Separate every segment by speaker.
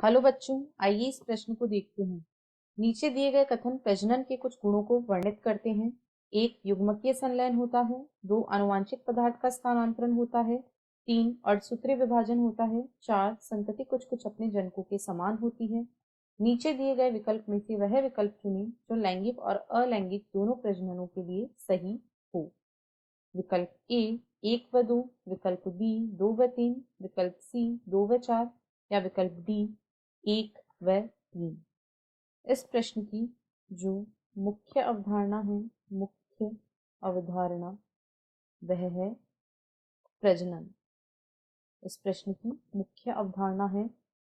Speaker 1: Hello बच्चों, आइए इस प्रश्न को देखते हैं। नीचे दिए गए कथन प्रजनन के कुछ गुणों को वर्णित करते हैं। 1. युग्मकीय संलयन होता है। 2. आनुवांशिक पदार्थ का स्थानांतरण होता है। 3. अर्धसूत्रीय विभाजन होता है। 4. संतति कुछ कुछ अपने जनकों के समान होती है। नीचे दिए गए विकल्प में से वह विकल्प चुनें जो लैंगिक और अलैंगिक दोनों प्रजननों के लिए सही हो। विकल्प ए 1 व 2, विकल्प बी 2 व 3, विकल्प सी 2 व 4 या विकल्प डी 1 व 3। इस प्रश्न की जो मुख्य अवधारणा है, मुख्य अवधारणा वह है प्रजनन। इस प्रश्न की मुख्य अवधारणा है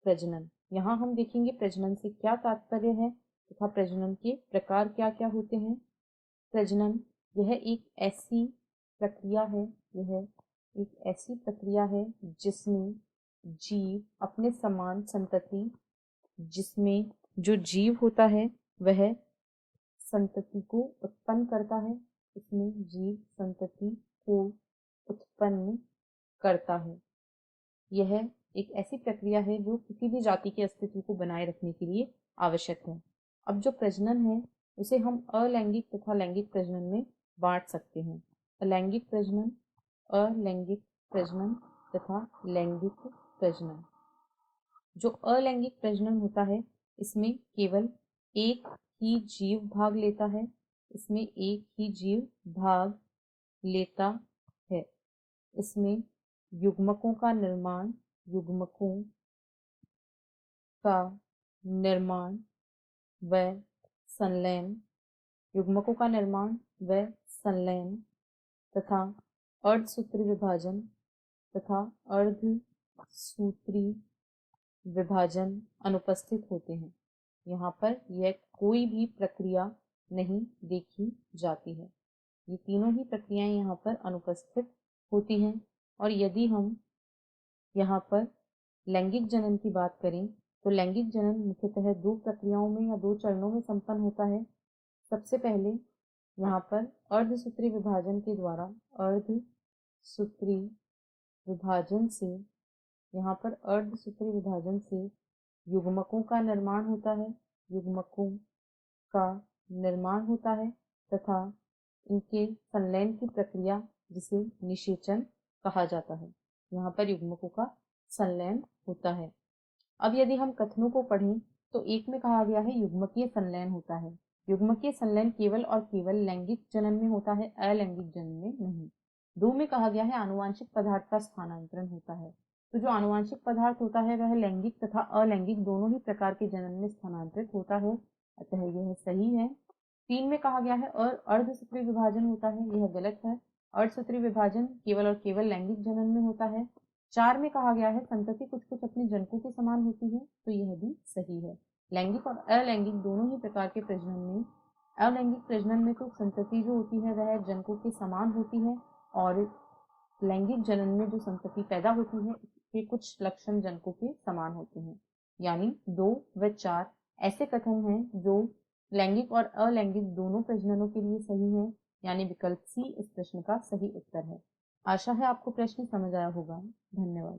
Speaker 1: प्रजनन। यहाँ हम देखेंगे प्रजनन से क्या तात्पर्य है तथा प्रजनन के प्रकार क्या क्या होते हैं। प्रजनन यह एक ऐसी प्रक्रिया है, यह एक ऐसी प्रक्रिया है जिसमें जीव अपने समान संतति, जिसमें जो जीव होता है वह संतति को उत्पन्न करता है, इसमें जीव संतति को उत्पन्न करता है। यह एक ऐसी प्रक्रिया है जो किसी भी जाति के अस्तित्व को बनाए रखने के लिए आवश्यक है। अब जो प्रजनन है उसे हम अलैंगिक तथा लैंगिक प्रजनन में बांट सकते हैं। अलैंगिक प्रजनन, अलैंगिक प्रजनन तथा लैंगिक प्रजनन। जो अलैंगिक प्रजनन होता है इसमें केवल एक ही जीव भाग लेता है, इसमें एक ही जीव भाग लेता है। इसमें युग्मकों का निर्माण, युग्मकों का निर्माण व संलयन, युग्मकों का निर्माण व संलयन तथा अर्धसूत्री विभाजन तथा अर्धसूत्री विभाजन अनुपस्थित होते हैं। यहाँ पर यह कोई भी प्रक्रिया नहीं देखी जाती है। ये तीनों ही प्रक्रियाएं यहाँ पर अनुपस्थित होती हैं। और यदि हम यहाँ पर लैंगिक जनन की बात करें तो लैंगिक जनन मुख्यतः दो प्रक्रियाओं में या दो चरणों में संपन्न होता है। सबसे पहले यहाँ पर अर्धसूत्री विभाजन के द्वारा, अर्धसूत्री विभाजन से, यहाँ पर अर्धसूत्री विभाजन से युग्मकों का निर्माण होता है, युग्मकों का निर्माण होता है तथा इनके संलयन की प्रक्रिया जिसे निषेचन कहा जाता है। यहाँ पर युग्मकों का संलयन होता है। अब यदि हम कथनों को पढ़ें तो एक में कहा गया है युग्मकीय संलयन होता है। युग्मकीय संलयन केवल और केवल लैंगिक जनन में होता है, अलैंगिक जनन में नहीं। 2 में कहा गया है आनुवांशिक पदार्थ का स्थानांतरण होता है। तो जो आनुवांशिक पदार्थ होता है वह लैंगिक तथा अलैंगिक दोनों ही प्रकार के जनन में स्थानांतरित होता है, अतः यह सही है। 3 में कहा गया है और अर्धसूत्री विभाजन होता है, यह गलत है। अर्धसूत्री विभाजन केवल और केवल लैंगिक जनन में होता है। 4 में कहा गया है संतति कुछ कुछ अपने जनकों के समान होती है, तो यह भी सही है। लैंगिक और अलैंगिक दोनों ही प्रकार के प्रजनन में, अलैंगिक प्रजनन में तो संतति जो होती है वह जनकों के समान होती है और लैंगिक जनन में जो संतति पैदा होती है इसके कुछ लक्षण जनकों के समान होते हैं। यानी 2 व 4 ऐसे कथन हैं जो लैंगिक और अलैंगिक दोनों प्रजननों के लिए सही है, यानी विकल्प सी इस प्रश्न का सही उत्तर है। आशा है आपको प्रश्न समझ आया होगा। धन्यवाद।